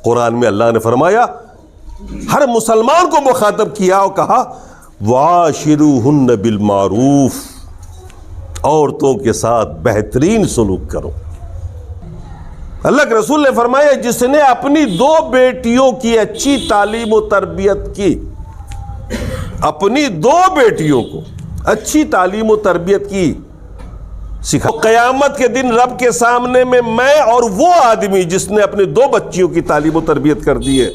قرآن میں اللہ نے فرمایا، ہر مسلمان کو مخاطب کیا اور کہا وَعَاشِرُوهُنَّ بِالْمَعْرُوفِ، عورتوں کے ساتھ بہترین سلوک کرو۔ اللہ کے رسول نے فرمایا جس نے اپنی 2 بیٹیوں کی اچھی تعلیم و تربیت کی، اپنی 2 بیٹیوں کو اچھی تعلیم و تربیت کی، سکھا، قیامت کے دن رب کے سامنے میں اور وہ آدمی جس نے اپنے 2 بچیوں کی تعلیم و تربیت کر دی ہے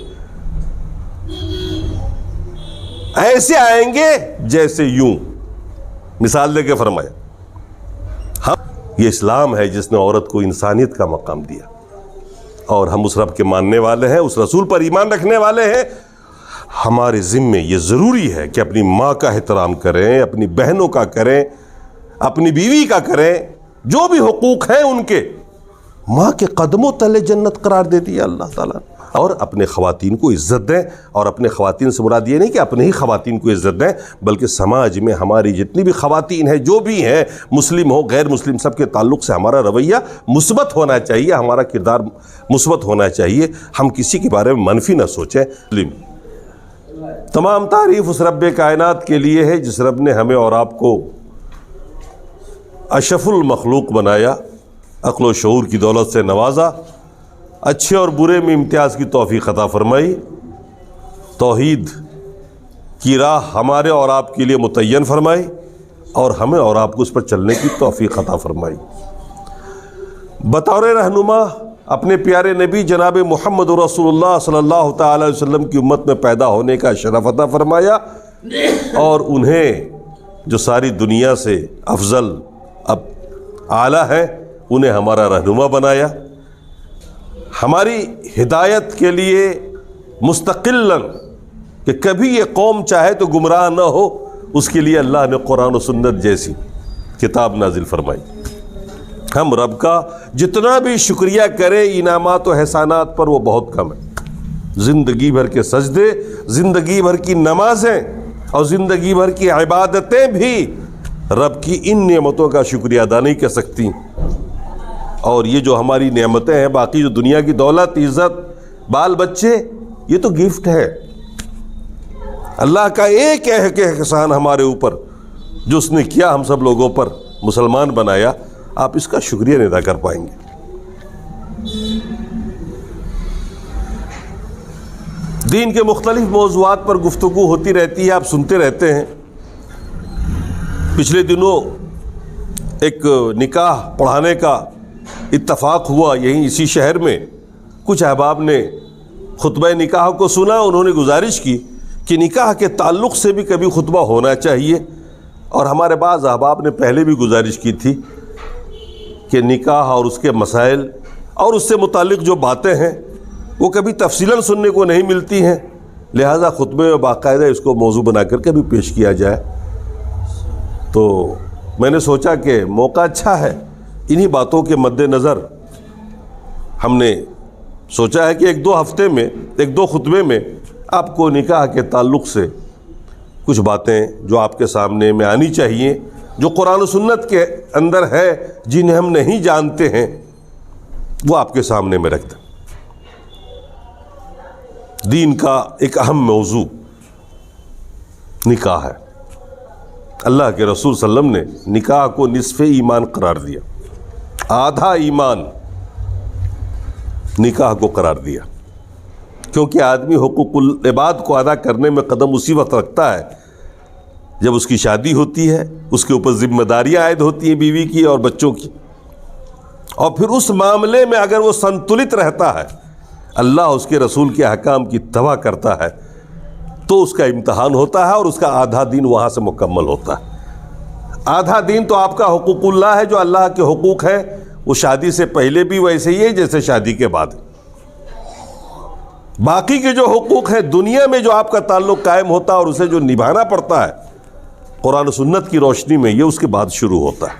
ایسے آئیں گے جیسے یوں، مثال دے کے فرمایا۔ یہ اسلام ہے جس نے عورت کو انسانیت کا مقام دیا، اور ہم اس رب کے ماننے والے ہیں، اس رسول پر ایمان رکھنے والے ہیں۔ ہمارے ذمے یہ ضروری ہے کہ اپنی ماں کا احترام کریں، اپنی بہنوں کا کریں، اپنی بیوی کا کریں، جو بھی حقوق ہیں ان کے۔ ماں کے قدموں تلے جنت قرار دے دیا اللہ تعالیٰ۔ اور اپنے خواتین کو عزت دیں، اور اپنے خواتین سے مراد یہ نہیں کہ اپنے ہی خواتین کو عزت دیں، بلکہ سماج میں ہماری جتنی بھی خواتین ہیں، جو بھی ہیں، مسلم ہو غیر مسلم، سب کے تعلق سے ہمارا رویہ مثبت ہونا چاہیے، ہمارا کردار مثبت ہونا چاہیے، ہم کسی کے بارے میں منفی نہ سوچیں۔ تمام تعریف اس رب کائنات کے لیے ہے جس رب نے ہمیں اور آپ کو اشرف المخلوق بنایا، عقل و شعور کی دولت سے نوازا، اچھے اور برے میں امتیاز کی توفیق عطا فرمائی، توحید کی راہ ہمارے اور آپ کے لیے متعین فرمائی، اور ہمیں اور آپ کو اس پر چلنے کی توفیق عطا فرمائی۔ بطور رہنما اپنے پیارے نبی جناب محمد رسول اللہ صلی اللہ تعالی علیہ وسلم کی امت میں پیدا ہونے کا شرف عطا فرمایا، اور انہیں جو ساری دنیا سے افضل اب اعلیٰ ہے انہیں ہمارا رہنما بنایا۔ ہماری ہدایت کے لیے مستقلاً کہ کبھی یہ قوم چاہے تو گمراہ نہ ہو، اس کے لیے اللہ نے قرآن و سنت جیسی کتاب نازل فرمائی۔ ہم رب کا جتنا بھی شکریہ کریں انعامات و احسانات پر وہ بہت کم ہے۔ زندگی بھر کے سجدے، زندگی بھر کی نمازیں اور زندگی بھر کی عبادتیں بھی رب کی ان نعمتوں کا شکریہ ادا نہیں کر سکتی۔ اور یہ جو ہماری نعمتیں ہیں، باقی جو دنیا کی دولت، عزت، بال بچے، یہ تو گفٹ ہے، اللہ کا ایک احسان ہمارے اوپر جو اس نے کیا ہم سب لوگوں پر، مسلمان بنایا۔ آپ اس کا شکریہ نہیں ادا کر پائیں گے۔ دین کے مختلف موضوعات پر گفتگو ہوتی رہتی ہے، آپ سنتے رہتے ہیں۔ پچھلے دنوں ایک نکاح پڑھانے کا اتفاق ہوا یہیں اسی شہر میں۔ کچھ احباب نے خطبہ نکاح کو سنا، انہوں نے گزارش کی کہ نکاح کے تعلق سے بھی کبھی خطبہ ہونا چاہیے، اور ہمارے بعض احباب نے پہلے بھی گزارش کی تھی کہ نکاح اور اس کے مسائل اور اس سے متعلق جو باتیں ہیں وہ کبھی تفصیلاً سننے کو نہیں ملتی ہیں، لہٰذا خطبے میں باقاعدہ اس کو موضوع بنا کر کبھی پیش کیا جائے۔ تو میں نے سوچا کہ موقع اچھا ہے، انہی باتوں کے مد نظر ہم نے سوچا ہے کہ 1-2 ہفتے میں 1-2 خطبے میں آپ کو نکاح کے تعلق سے کچھ باتیں جو آپ کے سامنے میں آنی چاہیے، جو قرآن و سنت کے اندر ہے، جنہیں ہم نہیں جانتے ہیں، وہ آپ کے سامنے میں رکھ دیں۔ دین کا ایک اہم موضوع نکاح ہے۔ اللہ کے رسول صلی اللہ علیہ وسلم نے نکاح کو نصف ایمان قرار دیا، آدھا ایمان نکاح کو قرار دیا، کیونکہ آدمی حقوق العباد کو ادا کرنے میں قدم اسی وقت رکھتا ہے جب اس کی شادی ہوتی ہے، اس کے اوپر ذمہ داریاں عائد ہوتی ہیں بیوی کی اور بچوں کی، اور پھر اس معاملے میں اگر وہ سنتلت رہتا ہے، اللہ اس کے رسول کے احکام کی اتباع کرتا ہے، تو اس کا امتحان ہوتا ہے اور اس کا آدھا دین وہاں سے مکمل ہوتا ہے۔ آدھا دین تو آپ کا حقوق اللہ ہے، جو اللہ کے حقوق ہیں وہ شادی سے پہلے بھی ویسے ہی ہے جیسے شادی کے بعد۔ باقی کے جو حقوق ہیں دنیا میں جو آپ کا تعلق قائم ہوتا ہے اور اسے جو نبھانا پڑتا ہے قرآن و سنت کی روشنی میں، یہ اس کے بعد شروع ہوتا ہے۔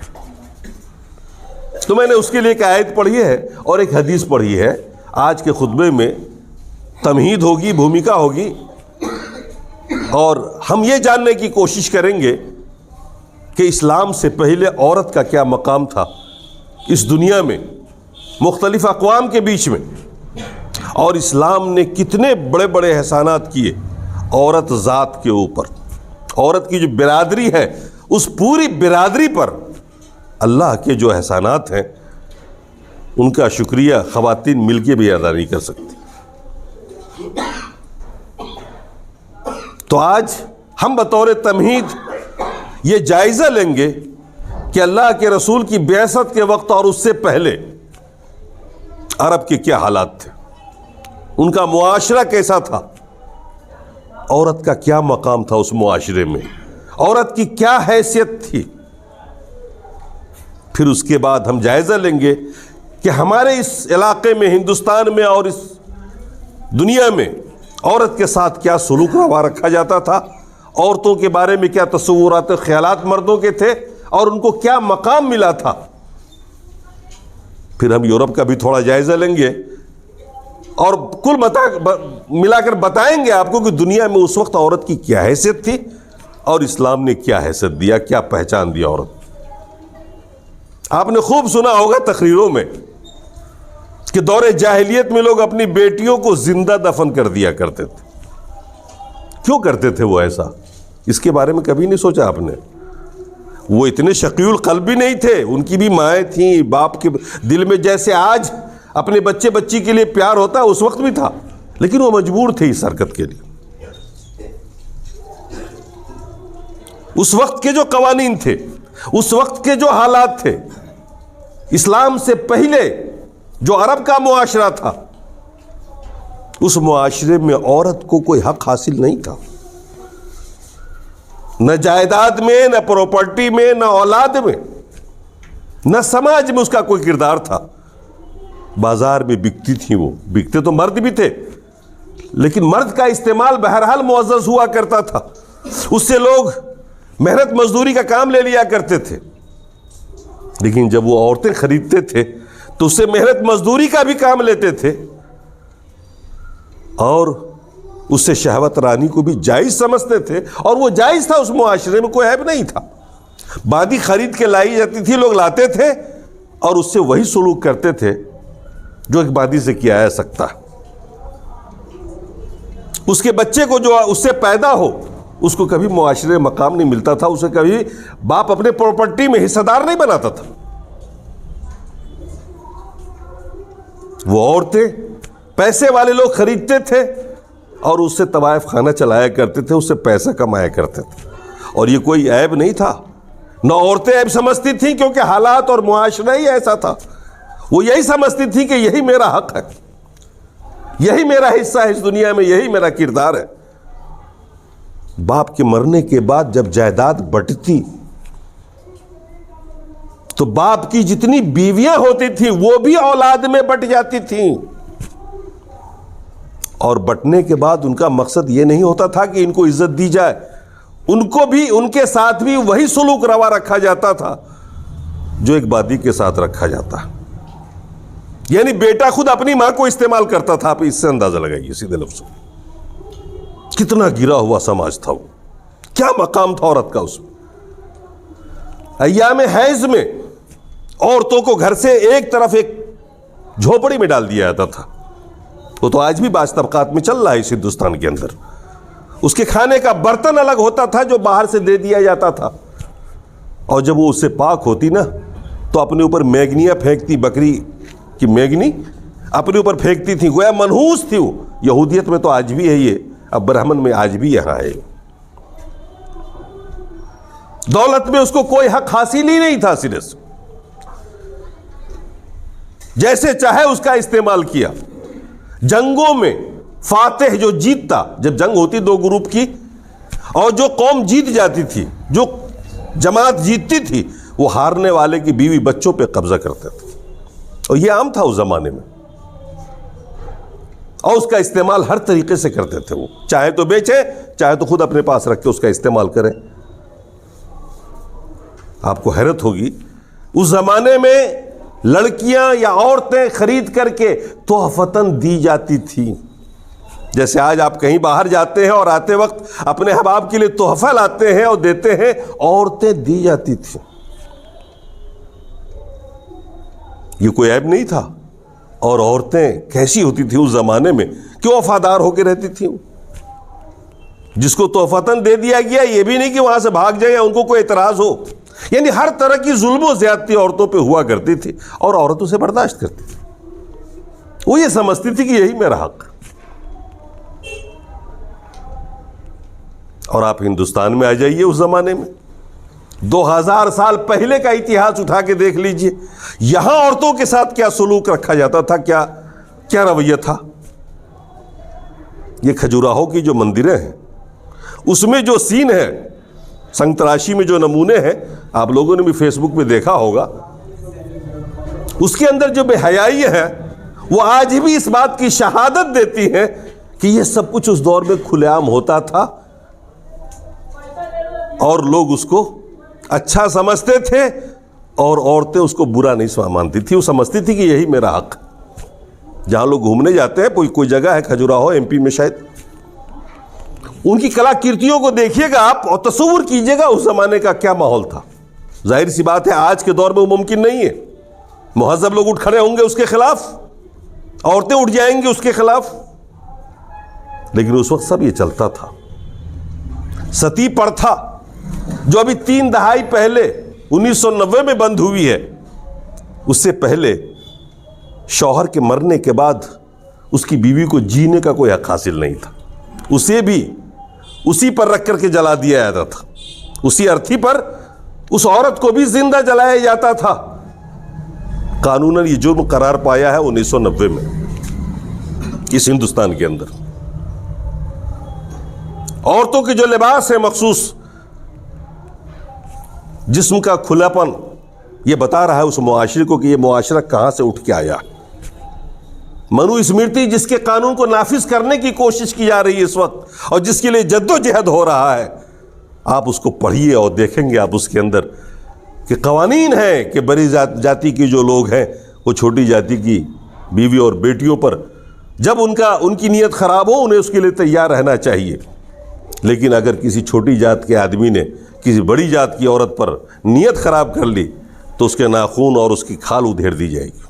تو میں نے اس کے لیے ایک آیت پڑھی ہے اور ایک حدیث پڑھی ہے۔ آج کے خطبے میں تمہید ہوگی، بھومکا ہوگی، اور ہم یہ جاننے کی کوشش کریں گے کہ اسلام سے پہلے عورت کا کیا مقام تھا اس دنیا میں، مختلف اقوام کے بیچ میں۔ اور اسلام نے کتنے بڑے بڑے احسانات کیے عورت ذات کے اوپر. عورت کی جو برادری ہے اس پوری برادری پر اللہ کے جو احسانات ہیں ان کا شکریہ خواتین مل کے بھی ادا نہیں کر سکتی. تو آج ہم بطور تمہید یہ جائزہ لیں گے کہ اللہ کے رسول کی بعثت کے وقت اور اس سے پہلے عرب کے کیا حالات تھے, ان کا معاشرہ کیسا تھا, عورت کا کیا مقام تھا اس معاشرے میں, عورت کی کیا حیثیت تھی. پھر اس کے بعد ہم جائزہ لیں گے کہ ہمارے اس علاقے میں, ہندوستان میں اور اس دنیا میں عورت کے ساتھ کیا سلوک روا رکھا جاتا تھا, عورتوں کے بارے میں کیا تصورات و خیالات مردوں کے تھے اور ان کو کیا مقام ملا تھا. پھر ہم یورپ کا بھی تھوڑا جائزہ لیں گے اور کل ملا کر بتائیں گے آپ کو کہ دنیا میں اس وقت عورت کی کیا حیثیت تھی اور اسلام نے کیا حیثیت دیا, کیا پہچان دیا عورت. آپ نے خوب سنا ہوگا تقریروں میں کہ دور جاہلیت میں لوگ اپنی بیٹیوں کو زندہ دفن کر دیا کرتے تھے. کیوں کرتے تھے وہ ایسا؟ اس کے بارے میں کبھی نہیں سوچا آپ نے؟ وہ اتنے شقی القلب بھی نہیں تھے, ان کی بھی مائیں تھیں, باپ کے دل میں جیسے آج اپنے بچے بچی کے لیے پیار ہوتا ہے اس وقت بھی تھا, لیکن وہ مجبور تھے اس حرکت کے لیے. اس وقت کے جو قوانین تھے, اس وقت کے جو حالات تھے, اسلام سے پہلے جو عرب کا معاشرہ تھا, اس معاشرے میں عورت کو کوئی حق حاصل نہیں تھا, نہ جائیداد میں, نہ پراپرٹی میں, نہ اولاد میں, نہ سماج میں اس کا کوئی کردار تھا. بازار میں بکتی تھی, وہ بکتے تو مرد بھی تھے, لیکن مرد کا استعمال بہرحال معزز ہوا کرتا تھا. اس سے لوگ محنت مزدوری کا کام لے لیا کرتے تھے, لیکن جب وہ عورتیں خریدتے تھے تو اس سے محنت مزدوری کا بھی کام لیتے تھے اور اس سے شہوت رانی کو بھی جائز سمجھتے تھے, اور وہ جائز تھا, اس معاشرے میں کوئی عیب نہیں تھا. بادی خرید کے لائی جاتی تھی, لوگ لاتے تھے اور اس سے وہی سلوک کرتے تھے جو ایک بادی سے کیا جا سکتا. اس کے بچے کو جو اس سے پیدا ہو اس کو کبھی معاشرے میں مقام نہیں ملتا تھا, اسے کبھی باپ اپنے پراپرٹی میں حصہ دار نہیں بناتا تھا. وہ عورتیں پیسے والے لوگ خریدتے تھے اور اس سے طوائف خانہ چلایا کرتے تھے, اس سے پیسہ کمایا کرتے تھے, اور یہ کوئی عیب نہیں تھا. نہ عورتیں عیب سمجھتی تھیں کیونکہ حالات اور معاشرہ ہی ایسا تھا. وہ یہی سمجھتی تھی کہ یہی میرا حق ہے, یہی میرا حصہ ہے اس دنیا میں, یہی میرا کردار ہے. باپ کے مرنے کے بعد جب جائیداد بٹتی تو باپ کی جتنی بیویاں ہوتی تھیں وہ بھی اولاد میں بٹ جاتی تھیں, اور بٹنے کے بعد ان کا مقصد یہ نہیں ہوتا تھا کہ ان کو عزت دی جائے, ان کو بھی, ان کے ساتھ بھی وہی سلوک روا رکھا جاتا تھا جو ایک بادی کے ساتھ رکھا جاتا. یعنی بیٹا خود اپنی ماں کو استعمال کرتا تھا. آپ اس سے اندازہ لگائیے سیدھے لفظوں, کتنا گرا ہوا سماج تھا وہ, کیا مقام تھا عورت کا اس میں. ایام حیض میں عورتوں کو گھر سے ایک طرف ایک جھوپڑی میں ڈال دیا جاتا تھا. وہ تو آج بھی بعض طبقات میں چل رہا ہے اس ہندوستان کے اندر. اس کے کھانے کا برتن الگ ہوتا تھا جو باہر سے دے دیا جاتا تھا, اور جب وہ اس سے پاک ہوتی نا تو اپنے اوپر میگنیاں پھینکتی, بکری کی میگنی اپنے اوپر پھینکتی تھی, گویا منحوس تھی وہ. یہودیت میں تو آج بھی ہے یہ, اب برہمن میں آج بھی یہاں ہے. دولت میں اس کو کوئی حق حاصل ہی نہیں تھا, سرے سے جیسے چاہے اس کا استعمال کیا. جنگوں میں فاتح جو جیتتا, جب جنگ ہوتی دو گروپ کی اور جو قوم جیت جاتی تھی, جو جماعت جیتتی تھی, وہ ہارنے والے کی بیوی بچوں پہ قبضہ کرتے تھے, اور یہ عام تھا اس زمانے میں, اور اس کا استعمال ہر طریقے سے کرتے تھے. وہ چاہے تو بیچے, چاہے تو خود اپنے پاس رکھ کے اس کا استعمال کریں. آپ کو حیرت ہوگی اس زمانے میں لڑکیاں یا عورتیں خرید کر کے تحفتاً دی جاتی تھیں. جیسے آج آپ کہیں باہر جاتے ہیں اور آتے وقت اپنے احباب کے لیے تحفہ لاتے ہیں اور دیتے ہیں, عورتیں دی جاتی تھیں. یہ کوئی عیب نہیں تھا. اور عورتیں کیسی ہوتی تھیں اس زمانے میں، کیوں وفادار ہو کے رہتی تھیں؟ جس کو تحفتاً دے دیا گیا، یہ بھی نہیں کہ وہاں سے بھاگ جائے یا ان کو کوئی اعتراض ہو. یعنی ہر طرح کی ظلم و زیادتی عورتوں پہ ہوا کرتی تھی اور عورت اسے برداشت کرتی تھی. وہ یہ سمجھتی تھی کہ یہی میرا حق. اور آپ ہندوستان میں آ جائیے اس زمانے میں، 2000 سال پہلے کا اتہاس اٹھا کے دیکھ لیجئے، یہاں عورتوں کے ساتھ کیا سلوک رکھا جاتا تھا، کیا رویہ تھا. یہ کھجوراہو کی جو مندریں ہیں اس میں جو سین ہے، سنگ تراشی میں جو نمونے ہیں، آپ لوگوں نے بھی فیس بک پہ دیکھا ہوگا، اس کے اندر جو بے حیائی ہے وہ آج بھی اس بات کی شہادت دیتی ہیں کہ یہ سب کچھ اس دور میں کھلے عام ہوتا تھا اور لوگ اس کو اچھا سمجھتے تھے اور عورتیں اس کو برا نہیں مانتی تھی. وہ سمجھتی تھی کہ یہی میرا حق. جہاں لوگ گھومنے جاتے ہیں، کوئی جگہ ہے کھجوراہو ایم پی میں شاید، ان کی کلا کرتیوں کو دیکھیے گا آپ اور تصور کیجئے گا اس زمانے کا کیا ماحول تھا. ظاہر سی بات ہے آج کے دور میں وہ ممکن نہیں ہے. مہذب لوگ اٹھ کھڑے ہوں گے اس کے خلاف، عورتیں اٹھ جائیں گی اس کے خلاف، لیکن اس وقت سب یہ چلتا تھا. ستی پرتھا جو ابھی 3 دہائی پہلے 1990 میں بند ہوئی ہے، اس سے پہلے شوہر کے مرنے کے بعد اس کی بیوی کو جینے کا کوئی حق حاصل نہیں تھا. اسے بھی اسی پر رکھ کر کے جلا دیا جاتا تھا، اسی ارتھی پر اس عورت کو بھی زندہ جلایا جاتا تھا. قانوناً یہ جرم قرار پایا ہے 1990 میں اس ہندوستان کے اندر. عورتوں کے جو لباس ہے مخصوص، جسم کا کھلا پن، یہ بتا رہا ہے اس معاشرے کو کہ یہ معاشرہ کہاں سے اٹھ کے آیا. منو اسمرتی جس کے قانون کو نافذ کرنے کی کوشش کی جا رہی ہے اس وقت اور جس کے لیے جد و جہد ہو رہا ہے، آپ اس کو پڑھیے اور دیکھیں گے آپ اس کے اندر کہ قوانین ہیں کہ بڑی جاتی کے جو لوگ ہیں وہ چھوٹی جاتی کی بیوی اور بیٹیوں پر جب ان کی نیت خراب ہو انہیں اس کے لیے تیار رہنا چاہیے. لیکن اگر کسی چھوٹی جات کے آدمی نے کسی بڑی جات کی عورت پر نیت خراب کر لی تو اس کے ناخون اور اس کی کھال ادھیڑ دی جائے گی.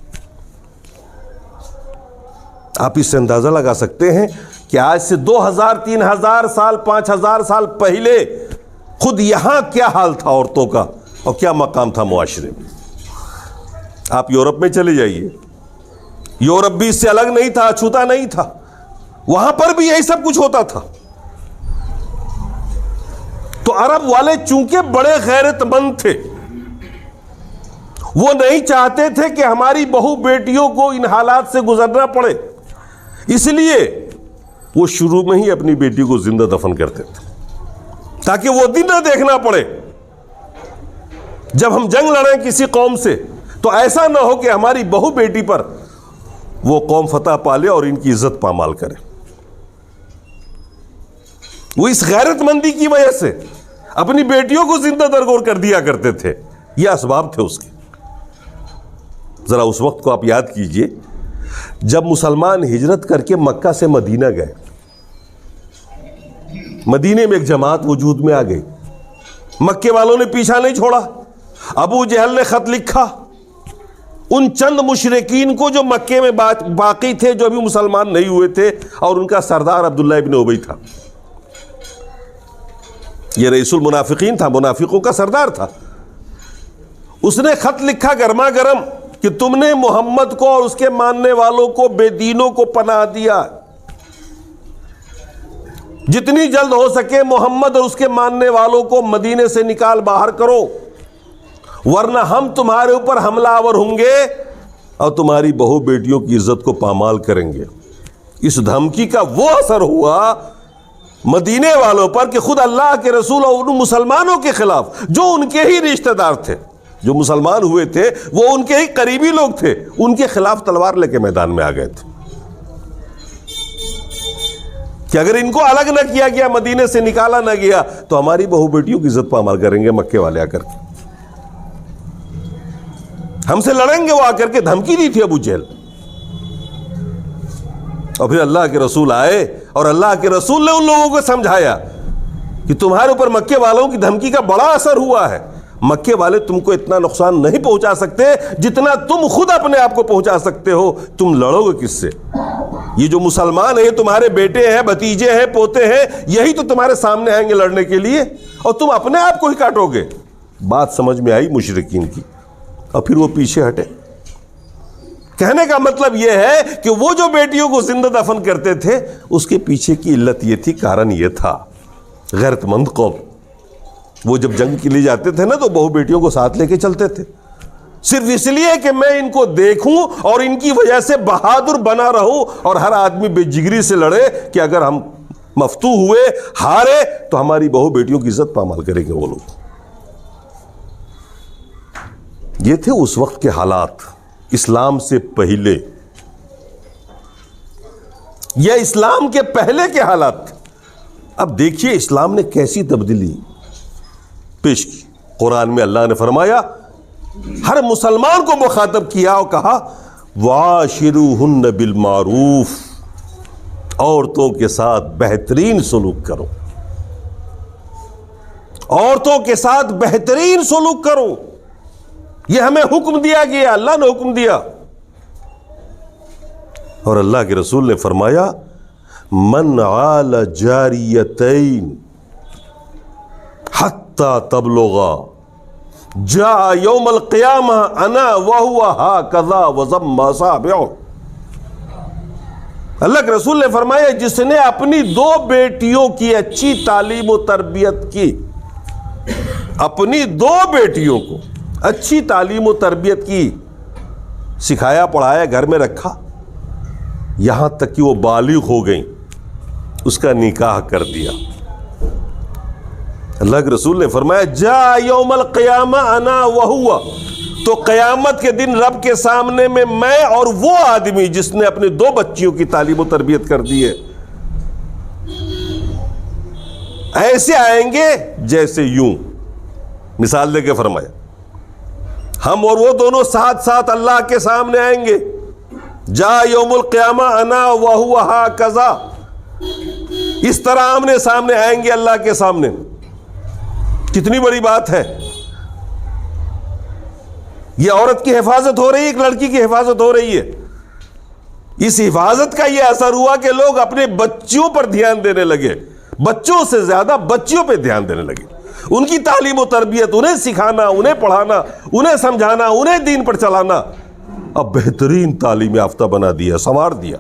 آپ اس سے اندازہ لگا سکتے ہیں کہ آج سے 2000 3000 سال 5000 سال پہلے خود یہاں کیا حال تھا عورتوں کا اور کیا مقام تھا معاشرے میں. آپ یورپ میں چلے جائیے، یورپ بھی اس سے الگ نہیں تھا، چھوتا نہیں تھا، وہاں پر بھی یہی سب کچھ ہوتا تھا. تو عرب والے چونکہ بڑے غیرت مند تھے، وہ نہیں چاہتے تھے کہ ہماری بہو بیٹیوں کو ان حالات سے گزرنا پڑے، اس لیے وہ شروع میں ہی اپنی بیٹی کو زندہ دفن کرتے تھے تاکہ وہ دن نہ دیکھنا پڑے جب ہم جنگ لڑیں کسی قوم سے تو ایسا نہ ہو کہ ہماری بہو بیٹی پر وہ قوم فتح پالے اور ان کی عزت پامال کرے. وہ اس غیرت مندی کی وجہ سے اپنی بیٹیوں کو زندہ درگور کر دیا کرتے تھے. یہ اسباب تھے اس کے. ذرا اس وقت کو آپ یاد کیجئے جب مسلمان ہجرت کر کے مکہ سے مدینہ گئے، مدینے میں ایک جماعت وجود میں آ گئی. مکے والوں نے پیچھا نہیں چھوڑا. ابو جہل نے خط لکھا ان چند مشرکین کو جو مکے میں باقی تھے، جو ابھی مسلمان نہیں ہوئے تھے، اور ان کا سردار عبداللہ ابن ابی تھا. یہ رئیس المنافقین تھا، منافقوں کا سردار تھا. اس نے خط لکھا گرما گرم کہ تم نے محمد کو اور اس کے ماننے والوں کو، بے دینوں کو پناہ دیا، جتنی جلد ہو سکے محمد اور اس کے ماننے والوں کو مدینے سے نکال باہر کرو، ورنہ ہم تمہارے اوپر حملہ آور ہوں گے اور تمہاری بہو بیٹیوں کی عزت کو پامال کریں گے. اس دھمکی کا وہ اثر ہوا مدینے والوں پر کہ خود اللہ کے رسول اور ان مسلمانوں کے خلاف جو ان کے ہی رشتہ دار تھے، جو مسلمان ہوئے تھے، وہ ان کے ہی قریبی لوگ تھے، ان کے خلاف تلوار لے کے میدان میں آ گئے تھے کہ اگر ان کو الگ نہ کیا گیا، مدینے سے نکالا نہ گیا، تو ہماری بہو بیٹیوں کی عزت پامال کریں گے مکے والے آ کر کے، ہم سے لڑیں گے. وہ آ کر کے دھمکی دی تھی ابو جہل. اور پھر اللہ کے رسول آئے اور اللہ کے رسول نے ان لوگوں کو سمجھایا کہ تمہارے اوپر مکے والوں کی دھمکی کا بڑا اثر ہوا ہے، مکے والے تم کو اتنا نقصان نہیں پہنچا سکتے جتنا تم خود اپنے آپ کو پہنچا سکتے ہو. تم لڑو گے کس سے؟ یہ جو مسلمان ہیں تمہارے بیٹے ہیں، بھتیجے ہیں، پوتے ہیں، یہی تو تمہارے سامنے آئیں گے لڑنے کے لیے، اور تم اپنے آپ کو ہی کاٹو گے. بات سمجھ میں آئی مشرکین کی، اور پھر وہ پیچھے ہٹے. کہنے کا مطلب یہ ہے کہ وہ جو بیٹیوں کو زندہ دفن کرتے تھے اس کے پیچھے کی علت یہ تھی، کارن یہ تھا. غیرت مند قوم، وہ جب جنگ کے لیے جاتے تھے نا تو بہو بیٹیوں کو ساتھ لے کے چلتے تھے، صرف اس لیے کہ میں ان کو دیکھوں اور ان کی وجہ سے بہادر بنا رہوں، اور ہر آدمی بے جگری سے لڑے کہ اگر ہم مفتوح ہوئے، ہارے، تو ہماری بہو بیٹیوں کی عزت پامال کریں گے وہ لوگ. یہ تھے اس وقت کے حالات، اسلام سے پہلے. یہ اسلام کے پہلے کے حالات. اب دیکھیے اسلام نے کیسی تبدیلی پیش کی. قرآن میں اللہ نے فرمایا، ہر مسلمان کو مخاطب کیا اور کہا وَعَاشِرُوهُنَّ بِالْمَعْرُوفِ، عورتوں کے ساتھ بہترین سلوک کرو، عورتوں کے ساتھ بہترین سلوک کرو. یہ ہمیں حکم دیا گیا، اللہ نے حکم دیا. اور اللہ کے رسول نے فرمایا من عال جاریتین حتی تبلغا جاء یوم القیامہ انا وہو ہاکذا وضم اصابعہ. اللہ کے رسول نے فرمایا جس نے اپنی 2 بیٹیوں کی اچھی تعلیم و تربیت کی، اپنی 2 بیٹیوں کو اچھی تعلیم و تربیت کی، سکھایا پڑھایا، گھر میں رکھا، یہاں تک کہ وہ بالغ ہو گئیں، اس کا نکاح کر دیا. اللہ کے رسول نے فرمایا جاء یوم القیامہ انا وہو، تو قیامت کے دن رب کے سامنے میں اور وہ آدمی جس نے اپنے 2 بچیوں کی تعلیم و تربیت کر دی ہے، ایسے آئیں گے جیسے یوں. مثال دے کے فرمایا ہم اور وہ دونوں ساتھ ساتھ اللہ کے سامنے آئیں گے. جاء یوم القیامہ انا وہو ہاکذا، اس طرح آمنے سامنے آئیں گے اللہ کے سامنے. کتنی بڑی بات ہے. یہ عورت کی حفاظت ہو رہی ہے، ایک لڑکی کی حفاظت ہو رہی ہے. اس حفاظت کا یہ اثر ہوا کہ لوگ اپنے بچوں پر دھیان دینے لگے، بچوں سے زیادہ بچیوں پہ دھیان دینے لگے. ان کی تعلیم و تربیت، انہیں سکھانا، انہیں پڑھانا، انہیں سمجھانا، انہیں دین پر چلانا. اب بہترین تعلیم یافتہ بنا دیا، سنوار دیا.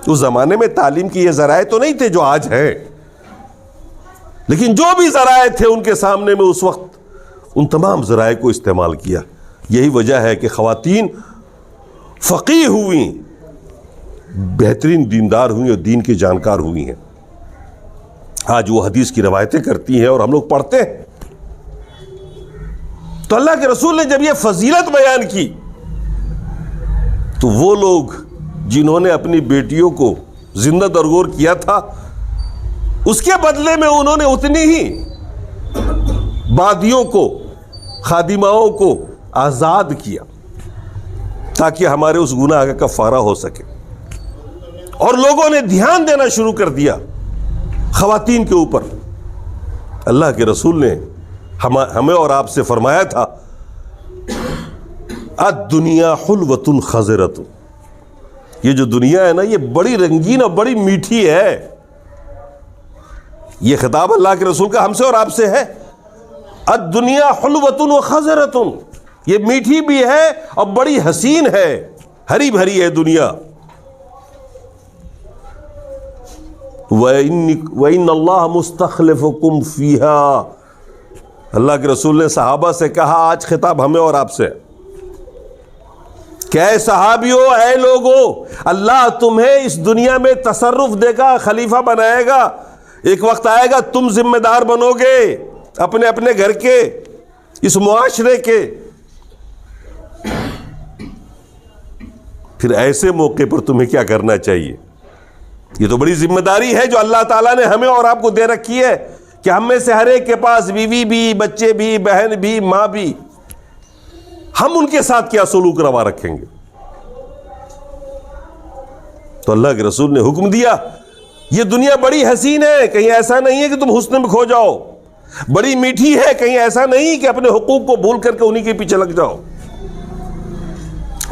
اس زمانے میں تعلیم کی یہ ذرائع تو نہیں تھے جو آج ہیں، لیکن جو بھی ذرائع تھے ان کے سامنے میں اس وقت ان تمام ذرائع کو استعمال کیا. یہی وجہ ہے کہ خواتین فقیہ ہوئیں، بہترین دیندار ہوئیں اور دین کی جانکار ہوئی ہیں. آج وہ حدیث کی روایتیں کرتی ہیں اور ہم لوگ پڑھتے ہیں. تو اللہ کے رسول نے جب یہ فضیلت بیان کی تو وہ لوگ جنہوں نے اپنی بیٹیوں کو زندہ درگور کیا تھا، اس کے بدلے میں انہوں نے اتنی ہی بادیوں کو، خادماؤں کو آزاد کیا تاکہ ہمارے اس گناہ کا کفارہ ہو سکے. اور لوگوں نے دھیان دینا شروع کر دیا خواتین کے اوپر. اللہ کے رسول نے ہمیں اور آپ سے فرمایا تھا الدنیا حلوۃ خضرۃ، یہ جو دنیا ہے نا یہ بڑی رنگین اور بڑی میٹھی ہے. یہ خطاب اللہ کے رسول کا ہم سے اور آپ سے ہے. الدنیا حلوۃ وخضرۃ، یہ میٹھی بھی ہے اور بڑی حسین ہے، ہری بھری ہے دنیا. وَإِنَّ اللَّهَ مُسْتَخْلِفُكُمْ فِيهَا، اللہ کے رسول نے صحابہ سے کہا، آج خطاب ہمیں اور آپ سے کہ اے صحابیو، اے لوگو، اللہ تمہیں اس دنیا میں تصرف دے گا، خلیفہ بنائے گا. ایک وقت آئے گا تم ذمہ دار بنو گے اپنے اپنے گھر کے، اس معاشرے کے. پھر ایسے موقع پر تمہیں کیا کرنا چاہیے؟ یہ تو بڑی ذمہ داری ہے جو اللہ تعالیٰ نے ہمیں اور آپ کو دے رکھی ہے کہ ہم میں سے ہر ایک کے پاس بیوی بھی، بچے بھی، بہن بھی، ماں بھی. ہم ان کے ساتھ کیا سلوک روا رکھیں گے؟ تو اللہ کے رسول نے حکم دیا، یہ دنیا بڑی حسین ہے، کہیں ایسا نہیں ہے کہ تم حسن میں کھو جاؤ. بڑی میٹھی ہے، کہیں ایسا نہیں کہ اپنے حقوق کو بھول کر کے انہی کے پیچھے لگ جاؤ۔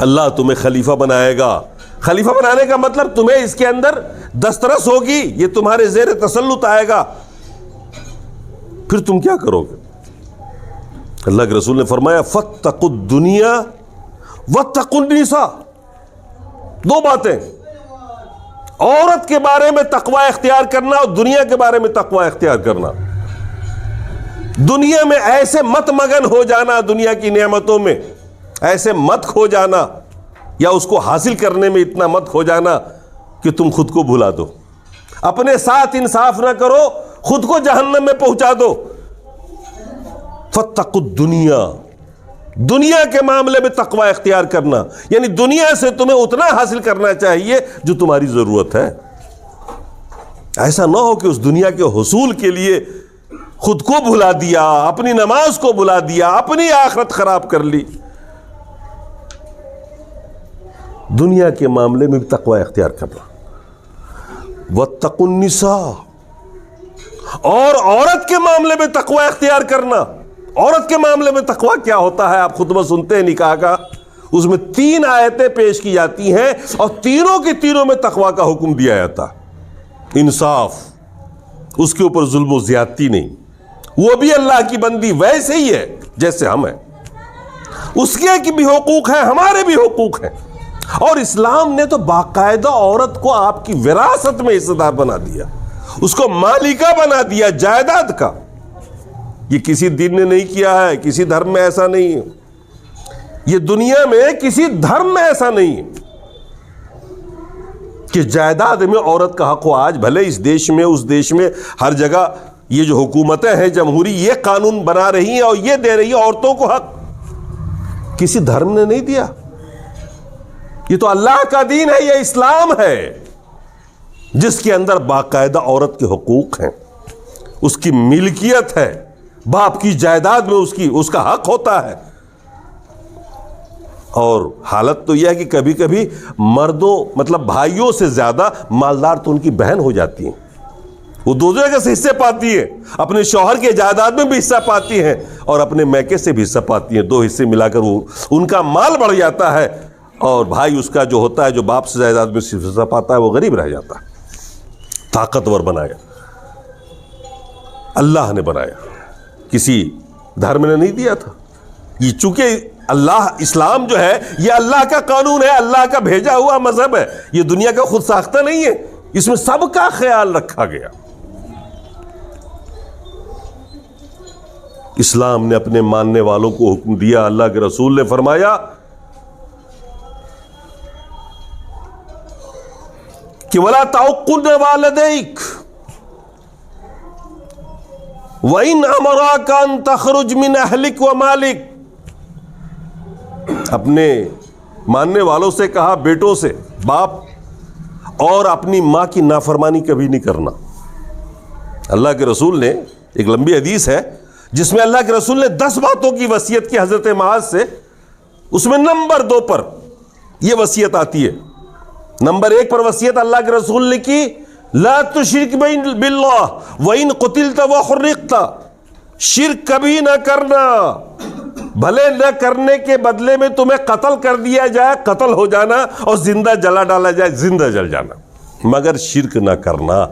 اللہ تمہیں خلیفہ بنائے گا۔ خلیفہ بنانے کا مطلب تمہیں اس کے اندر دسترس ہوگی، یہ تمہارے زیر تسلط آئے گا، پھر تم کیا کرو گے؟ اللہ کے رسول نے فرمایا فاتقوا الدنیا واتقوا النساء، دو باتیں، عورت کے بارے میں تقوی اختیار کرنا اور دنیا کے بارے میں تقوی اختیار کرنا۔ دنیا میں ایسے مت مگن ہو جانا، دنیا کی نعمتوں میں ایسے مت کھو جانا یا اس کو حاصل کرنے میں اتنا مت کھو جانا کہ تم خود کو بھلا دو، اپنے ساتھ انصاف نہ کرو، خود کو جہنم میں پہنچا دو۔ فاتقوا الدنیا، دنیا کے معاملے میں تقوی اختیار کرنا، یعنی دنیا سے تمہیں اتنا حاصل کرنا چاہیے جو تمہاری ضرورت ہے۔ ایسا نہ ہو کہ اس دنیا کے حصول کے لیے خود کو بھلا دیا، اپنی نماز کو بھلا دیا، اپنی آخرت خراب کر لی۔ دنیا کے معاملے میں بھی تقوی اختیار کرنا۔ واتقوا النساء، اور عورت کے معاملے میں تقوی اختیار کرنا۔ عورت کے معاملے میں تقوی کیا ہوتا ہے؟ آپ خطبہ سنتے ہیں نکاح کا، اس میں 3 آیتیں پیش کی جاتی ہیں اور تینوں کی تینوں میں تقوی کا حکم دیا جاتا۔ انصاف، اس کے اوپر ظلم و زیادتی نہیں، وہ بھی اللہ کی بندی ویسے ہی ہے جیسے ہم ہیں، اس کے بھی حقوق ہیں، ہمارے بھی حقوق ہیں۔ اور اسلام نے تو باقاعدہ عورت کو آپ کی وراثت میں حصہ دار بنا دیا، اس کو مالکہ بنا دیا جائیداد کا۔ یہ کسی دین نے نہیں کیا ہے، کسی دھرم میں ایسا نہیں ہے، یہ دنیا میں کسی دھرم میں ایسا نہیں ہے کہ جائیداد میں عورت کا حق ہو۔ آج بھلے اس دیش میں اس دیش میں ہر جگہ یہ جو حکومتیں ہیں جمہوری، یہ قانون بنا رہی ہیں اور یہ دے رہی ہیں عورتوں کو حق، کسی دھرم نے نہیں دیا۔ یہ تو اللہ کا دین ہے، یہ اسلام ہے جس کے اندر باقاعدہ عورت کے حقوق ہیں، اس کی ملکیت ہے، باپ کی جائیداد میں اس کا حق ہوتا ہے۔ اور حالت تو یہ ہے کہ کبھی کبھی مردوں مطلب بھائیوں سے زیادہ مالدار تو ان کی بہن ہو جاتی ہیں، وہ دو جگہ سے حصے پاتی ہیں، اپنے شوہر کے جائیداد میں بھی حصہ پاتی ہیں اور اپنے میکے سے بھی حصہ پاتی ہیں، 2 حصے ملا کر وہ ان کا مال بڑھ جاتا ہے، اور بھائی اس کا جو ہوتا ہے جو باپ سے جائیداد میں صرف حصہ پاتا ہے وہ غریب رہ جاتا ہے۔ طاقتور بنایا اللہ نے، بنایا کسی دھرم نے نہیں دیا تھا۔ یہ چونکہ اللہ، اسلام جو ہے یہ اللہ کا قانون ہے، اللہ کا بھیجا ہوا مذہب ہے، یہ دنیا کا خود ساختہ نہیں ہے، اس میں سب کا خیال رکھا گیا۔ اسلام نے اپنے ماننے والوں کو حکم دیا، اللہ کے رسول نے فرمایا کہ وَلَا تَعُقُّنَّ وَالِدَيْكَ وَإِنْ أَمَرَاكَ أَن تَخْرُجْ مِنْ أَهْلِكَ وَمَالِكَ، اپنے ماننے والوں سے کہا، بیٹوں سے، باپ اور اپنی ماں کی نافرمانی کبھی نہیں کرنا۔ اللہ کے رسول نے، ایک لمبی حدیث ہے جس میں اللہ کے رسول نے 10 باتوں کی وصیت کی حضرت معاذ سے، اس میں نمبر 2 پر یہ وصیت آتی ہے۔ نمبر 1 پر وصیت اللہ کے رسول نے کی، لا تشرک باللہ وَإِن قُتِلْتَ وَحُرِّقْتَ، شرک کبھی نہ کرنا، بھلے نہ کرنے کے بدلے میں تمہیں قتل کر دیا جائے، قتل ہو جانا، اور زندہ جلا ڈالا جائے، زندہ جل جانا، مگر شرک نہ کرنا۔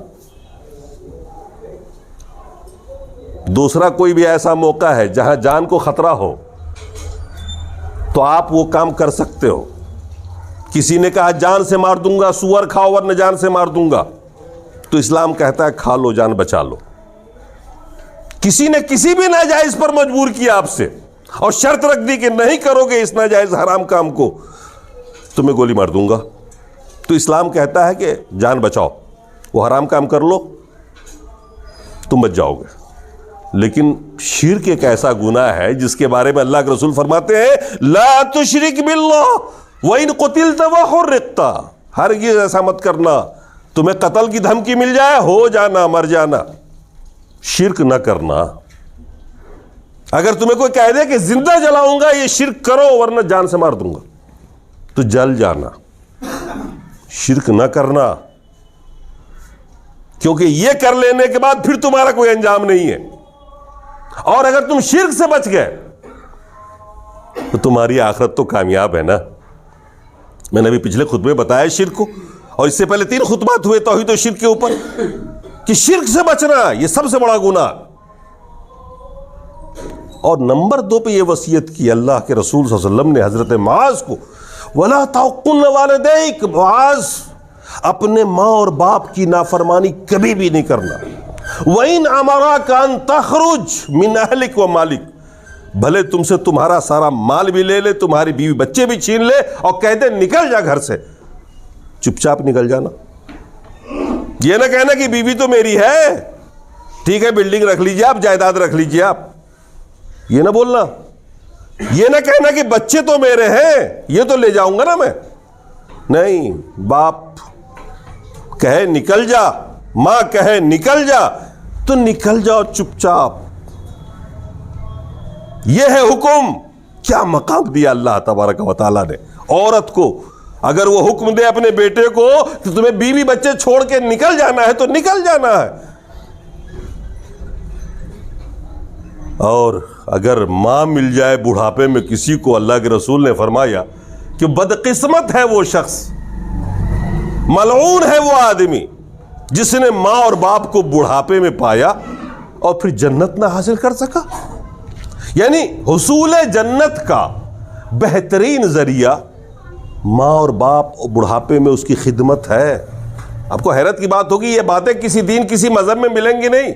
دوسرا کوئی بھی ایسا موقع ہے جہاں جان کو خطرہ ہو تو آپ وہ کام کر سکتے ہو۔ کسی نے کہا جان سے مار دوں گا، سور کھاؤ ورنہ جان سے مار دوں گا، تو اسلام کہتا ہے کھا لو، جان بچا لو۔ کسی نے کسی بھی ناجائز پر مجبور کیا آپ سے اور شرط رکھ دی کہ نہیں کرو گے اس ناجائز حرام کام کو تو میں گولی مار دوں گا، تو اسلام کہتا ہے کہ جان بچاؤ، وہ حرام کام کر لو، تم بچ جاؤ گے۔ لیکن شرک ایک ایسا گناہ ہے جس کے بارے میں اللہ کے رسول فرماتے ہیں لا تشرک باللہ وَإِن قُتِلْتَ وَحُرِّقْتَ، ہرگز ایسا مت کرنا، تمہیں قتل کی دھمکی مل جائے، ہو جانا، مر جانا، شرک نہ کرنا۔ اگر تمہیں کوئی کہہ دے کہ زندہ جلاؤں گا، یہ شرک کرو ورنہ جان سے مار دوں گا، تو جل جانا، شرک نہ کرنا، کیونکہ یہ کر لینے کے بعد پھر تمہارا کوئی انجام نہیں ہے۔ اور اگر تم شرک سے بچ گئے تو تمہاری آخرت تو کامیاب ہے نا. میں نے ابھی پچھلے خطبے بتایا شرک کو, اور اس سے پہلے 3 خطبات ہوئے توحید و شرک کے اوپر, کہ شرک سے بچنا یہ سب سے بڑا گناہ. اور نمبر 2 پہ یہ وصیت کی اللہ کے رسول صلی اللہ علیہ وسلم نے حضرت معاذ کو, وَلَا تَعُقُّنَّ وَالِدَيْكَ, معاذ اپنے ماں اور باپ کی نافرمانی کبھی بھی نہیں کرنا. وَإِنْ أَمَرَاكَ أَن تَخْرُجْ مِنْ أَهْلِكَ وَمَالِكَ, بھلے تم سے تمہارا سارا مال بھی لے لے, تمہاری بیوی بچے بھی چھین لے, اور کہہ دے نکل جا گھر سے, چپ چاپ نکل جانا. یہ نہ کہنا کہ بیوی تو میری ہے, ٹھیک ہے بلڈنگ رکھ لیجئے آپ, جائیداد رکھ لیجئے آپ, یہ نہ بولنا. یہ نہ کہنا کہ بچے تو میرے ہیں, یہ تو لے جاؤں گا نا میں. نہیں, باپ کہے نکل جا, ماں کہے نکل جا, تو نکل جاؤ چپ چاپ. یہ ہے حکم. کیا مقام دیا اللہ تبارک و تعالیٰ نے عورت کو. اگر وہ حکم دے اپنے بیٹے کو کہ تمہیں بیوی بچے چھوڑ کے نکل جانا ہے تو نکل جانا ہے. اور اگر ماں مل جائے بڑھاپے میں کسی کو, اللہ کے رسول نے فرمایا کہ بدقسمت ہے وہ شخص, ملعون ہے وہ آدمی جس نے ماں اور باپ کو بڑھاپے میں پایا اور پھر جنت نہ حاصل کر سکا. یعنی حصول جنت کا بہترین ذریعہ ماں اور باپ بڑھاپے میں اس کی خدمت ہے. آپ کو حیرت کی بات ہوگی, یہ باتیں کسی دین کسی مذہب میں ملیں گی نہیں.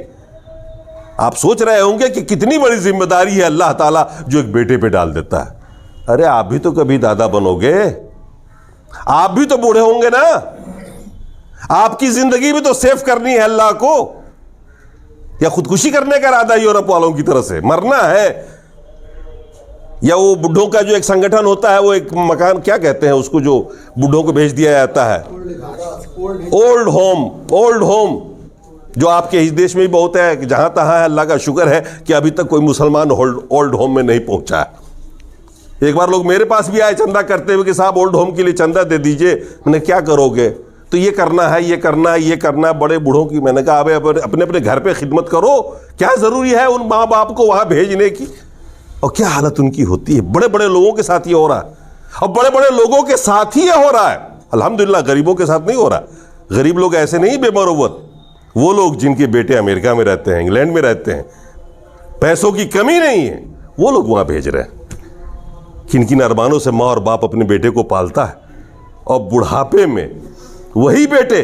آپ سوچ رہے ہوں گے کہ کتنی بڑی ذمہ داری ہے اللہ تعالیٰ جو ایک بیٹے پہ ڈال دیتا ہے. ارے آپ بھی تو کبھی دادا بنو گے, آپ بھی تو بوڑھے ہوں گے نا, آپ کی زندگی بھی تو سیف کرنی ہے اللہ کو. یا خودکشی کرنے کا ارادہ یورپ والوں کی طرح سے مرنا ہے, یا وہ بڈھوں کا جو ایک سنگٹھن ہوتا ہے, وہ ایک مکان کیا کہتے ہیں اس کو جو بڈھوں کو بھیج دیا جاتا ہے, اولڈ ہوم, جو آپ کے اس دیش میں بھی بہت ہے, کہ جہاں تہاں ہے. اللہ کا شکر ہے کہ ابھی تک کوئی مسلمان اولڈ ہوم میں نہیں پہنچا ہے. ایک بار لوگ میرے پاس بھی آئے چندہ کرتے ہوئے کہ صاحب اولڈ ہوم کے لیے چندہ دے دیجئے. میں نے کیا کرو گے, تو یہ کرنا ہے, یہ کرنا ہے, یہ کرنا ہے, بڑے بوڑھوں کی. میں نے کہا اپنے اپنے گھر پہ خدمت کرو, کیا ضروری ہے ان ماں باپ کو وہاں بھیجنے کی. اور کیا حالت ان کی ہوتی ہے. بڑے بڑے لوگوں کے ساتھ یہ ہو رہا ہے, اور بڑے بڑے لوگوں کے ساتھ ہی یہ ہو رہا ہے. الحمدللہ غریبوں کے ساتھ نہیں ہو رہا. غریب لوگ ایسے نہیں بے مروت, وہ لوگ جن کے بیٹے امریکہ میں رہتے ہیں, انگلینڈ میں رہتے ہیں, پیسوں کی کمی نہیں ہے, وہ لوگ وہاں بھیج رہے ہیں. کن کن ارمانوں سے ماں اور باپ اپنے بیٹے کو پالتا ہے, اور بڑھاپے میں وہی بیٹے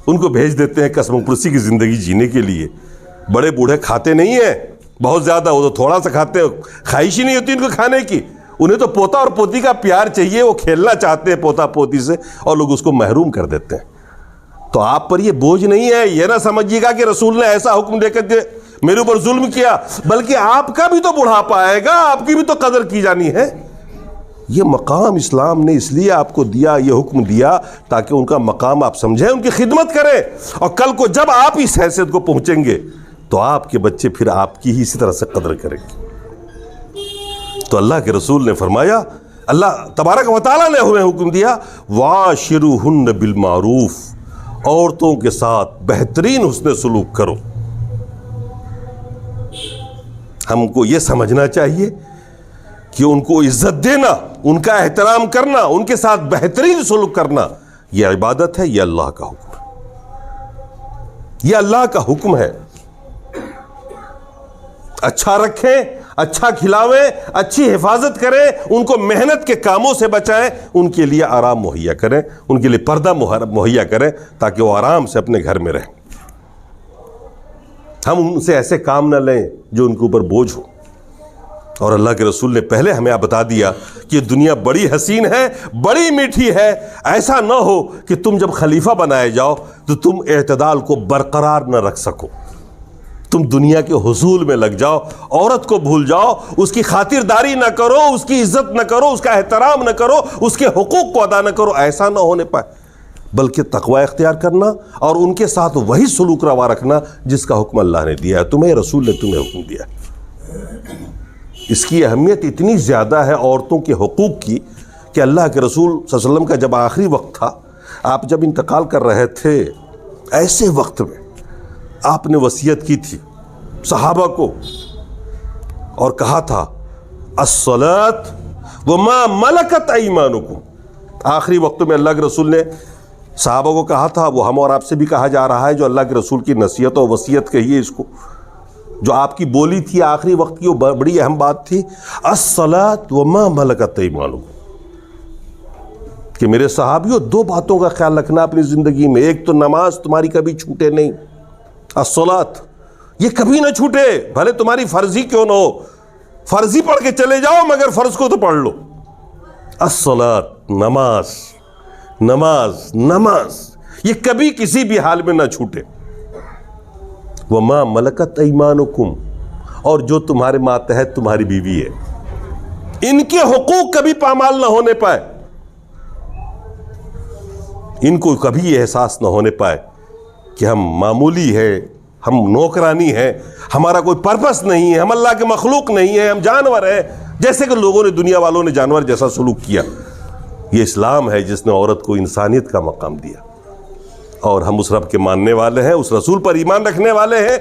ان کو بھیج دیتے ہیں قسم پرسی کی زندگی جینے کے لیے. بڑے بوڑھے کھاتے نہیں ہیں بہت زیادہ, وہ تو تھوڑا سا کھاتے ہیں, خواہش ہی نہیں ہوتی ان کو کھانے کی. انہیں تو پوتا اور پوتی کا پیار چاہیے, وہ کھیلنا چاہتے ہیں پوتا پوتی سے, اور لوگ اس کو محروم کر دیتے ہیں. تو آپ پر یہ بوجھ نہیں ہے, یہ نہ سمجھیے گا کہ رسول نے ایسا حکم دے کر کے میرے اوپر ظلم کیا, بلکہ آپ کا بھی تو بڑھاپا آئے گا, آپ کی بھی تو قدر کی جانی ہے. یہ مقام اسلام نے اس لیے آپ کو دیا, یہ حکم دیا تاکہ ان کا مقام آپ سمجھیں, ان کی خدمت کریں, اور کل کو جب آپ اس حیثیت کو پہنچیں گے تو آپ کے بچے پھر آپ کی ہی اسی طرح سے قدر کریں گے. تو اللہ کے رسول نے فرمایا, اللہ تبارک و تعالیٰ نے ہمیں حکم دیا, وَعَاشِرُهُنَّ بِالْمَعْرُوفِ, عورتوں کے ساتھ بہترین حسن سلوک کرو. ہم کو یہ سمجھنا چاہیے کہ ان کو عزت دینا, ان کا احترام کرنا, ان کے ساتھ بہترین سلوک کرنا, یہ عبادت ہے, یہ اللہ کا حکم ہے, یہ اللہ کا حکم ہے. اچھا رکھیں, اچھا کھلاویں, اچھی حفاظت کریں, ان کو محنت کے کاموں سے بچائیں, ان کے لیے آرام مہیا کریں, ان کے لیے پردہ مہیا کریں تاکہ وہ آرام سے اپنے گھر میں رہیں. ہم ان سے ایسے کام نہ لیں جو ان کے اوپر بوجھ ہو. اور اللہ کے رسول نے پہلے ہمیں بتا دیا کہ دنیا بڑی حسین ہے, بڑی میٹھی ہے. ایسا نہ ہو کہ تم جب خلیفہ بنائے جاؤ تو تم اعتدال کو برقرار نہ رکھ سکو, تم دنیا کے حصول میں لگ جاؤ, عورت کو بھول جاؤ, اس کی خاطرداری نہ کرو, اس کی عزت نہ کرو, اس کا احترام نہ کرو, اس کے حقوق کو ادا نہ کرو. ایسا نہ ہونے پائے, بلکہ تقوی اختیار کرنا اور ان کے ساتھ وہی سلوک روا رکھنا جس کا حکم اللہ نے دیا ہے, تمہیں رسول نے تمہیں حکم دیا. اس کی اہمیت اتنی زیادہ ہے عورتوں کے حقوق کی کہ اللہ کے رسول صلی اللہ علیہ وسلم کا جب آخری وقت تھا, آپ جب انتقال کر رہے تھے, ایسے وقت میں آپ نے وصیت کی تھی صحابہ کو اور کہا تھا الصلاۃ وما ملکت ایمانکم. آخری وقتوں میں اللہ کے رسول نے صحابہ کو کہا تھا، وہ ہم اور آپ سے بھی کہا جا رہا ہے، جو اللہ کے رسول کی نصیحت اور وصیت کہیے اس کو، جو آپ کی بولی تھی آخری وقت کی، وہ بڑی اہم بات تھی، الصلاۃ وما ملکت ایمانکم، کہ میرے صحابیوں دو باتوں کا خیال رکھنا اپنی زندگی میں. ایک تو نماز تمہاری کبھی چھوٹے نہیں، الصلاۃ یہ کبھی نہ چھوٹے، بھلے تمہاری فرضی کیوں نہ ہو، فرضی پڑھ کے چلے جاؤ مگر فرض کو تو پڑھ لو. الصلاۃ نماز نماز نماز یہ کبھی کسی بھی حال میں نہ چھوٹے. وما ملکت ایمانکم، اور جو تمہارے ماتحت تمہاری بیوی ہے، ان کے حقوق کبھی پامال نہ ہونے پائے، ان کو کبھی یہ احساس نہ ہونے پائے کہ ہم معمولی ہے، ہم نوکرانی ہے، ہمارا کوئی پرپس نہیں ہے، ہم اللہ کے مخلوق نہیں ہیں، ہم جانور ہیں، جیسے کہ لوگوں نے، دنیا والوں نے جانور جیسا سلوک کیا. یہ اسلام ہے جس نے عورت کو انسانیت کا مقام دیا، اور ہم اس رب کے ماننے والے ہیں، اس رسول پر ایمان رکھنے والے ہیں.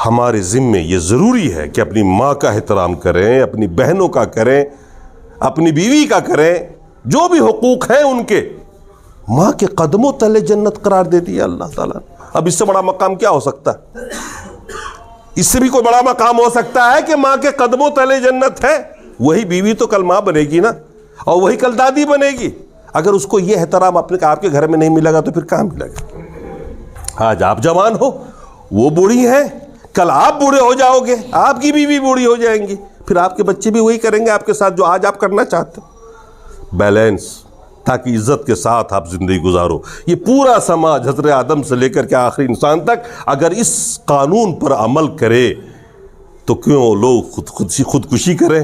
ہمارے ذمے یہ ضروری ہے کہ اپنی ماں کا احترام کریں، اپنی بہنوں کا کریں، اپنی بیوی کا کریں، جو بھی حقوق ہیں ان کے. ماں کے قدموں تلے جنت قرار دے دیا اللہ تعالیٰ. اب اس سے بڑا مقام کیا ہو سکتا ہے؟ اس سے بھی کوئی بڑا مقام ہو سکتا ہے کہ ماں کے قدموں تلے جنت ہے؟ وہی بیوی تو کل ماں بنے گی نا، اور وہی کل دادی بنے گی. اگر اس کو یہ احترام آپ کے گھر میں نہیں ملے گا تو پھر کہاں ملے گا؟ آج آپ جوان ہو، وہ بوڑھی ہیں، کل آپ بوڑھے ہو جاؤ گے، آپ کی بیوی بوڑھی ہو جائیں گی، پھر آپ کے بچے بھی وہی کریں گے آپ کے ساتھ جو آج آپ کرنا چاہتے ہو. بیلنس، تاکہ عزت کے ساتھ آپ زندگی گزارو. یہ پورا سماج حضرت آدم سے لے کر کے آخری انسان تک اگر اس قانون پر عمل کرے تو کیوں لوگ خودکشی کریں،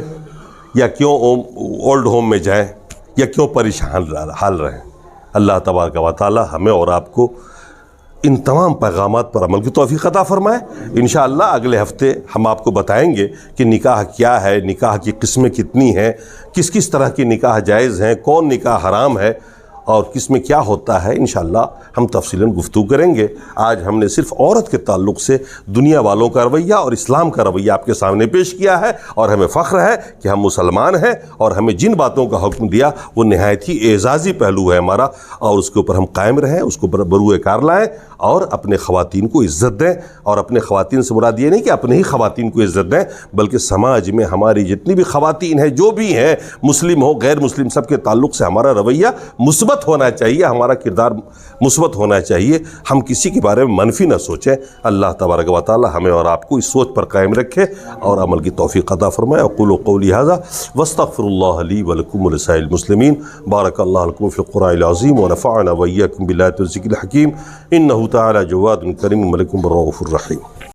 یا کیوں اولڈ ہوم میں جائیں، یا کیوں پریشان حال رہیں. اللہ تبارک و تعالی ہمیں اور آپ کو ان تمام پیغامات پر عمل کی توفیق عطا فرمائے. انشاءاللہ اگلے ہفتے ہم آپ کو بتائیں گے کہ نکاح کیا ہے، نکاح کی قسمیں کتنی ہیں، کس کس طرح کی نکاح جائز ہیں، کون نکاح حرام ہے، اور کس میں کیا ہوتا ہے. انشاءاللہ ہم تفصیلاً گفتگو کریں گے. آج ہم نے صرف عورت کے تعلق سے دنیا والوں کا رویہ اور اسلام کا رویہ آپ کے سامنے پیش کیا ہے، اور ہمیں فخر ہے کہ ہم مسلمان ہیں، اور ہمیں جن باتوں کا حکم دیا وہ نہایت ہی اعزازی پہلو ہے ہمارا، اور اس کے اوپر ہم قائم رہیں، اس کو بروئے کار لائیں، اور اپنے خواتین کو عزت دیں. اور اپنے خواتین سے مراد یہ نہیں کہ اپنے ہی خواتین کو عزت دیں، بلکہ سماج میں ہماری جتنی بھی خواتین ہیں، جو بھی ہیں، مسلم ہو غیر مسلم، سب کے تعلق سے ہمارا رویہ مثبت ہونا چاہیے، ہمارا کردار مثبت ہونا چاہیے. ہم کسی کے بارے میں منفی نہ سوچیں. اللہ تبارک و تعالی ہمیں اور آپ کو اس سوچ پر قائم رکھے اور عمل کی توفیق عطا فرمائے. اقول قولی ھذا واستغفر اللہ لی ولکم ولسائر المسلمین. بارک اللہ لکم فی القرآن العظیم ونفعنا وإیاکم بالآیات والذکر الحکیم. انہ تعالی جواد کریم ملک رؤوف الرحیم.